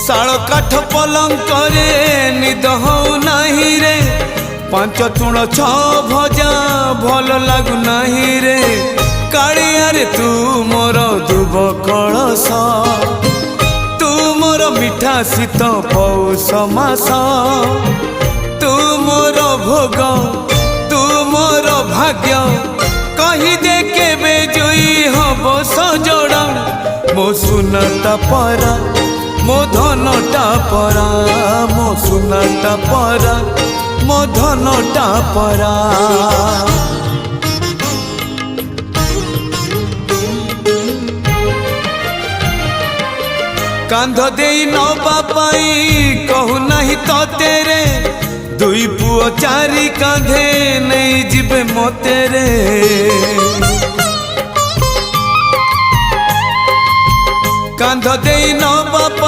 शाल काठ पलंक रे निद हो नहीं रे पांच तुण छ भजा भल लागु नहीं रे कालिया रे तू मोर दुब कलश तू मोर मिठा शीत पौष मास तू मोर भोग तू मोर भाग्य कही दे केबे जोई हब सजोड़ मो सुनता परा मो धनटा परा मो सुनता परा मो धनटा परा कांध दे नबा पाई कहू नहीं तो तेरे दुई पुओ चारि कांधे नहीं जिबे मोते रे कांध दे नबा पाई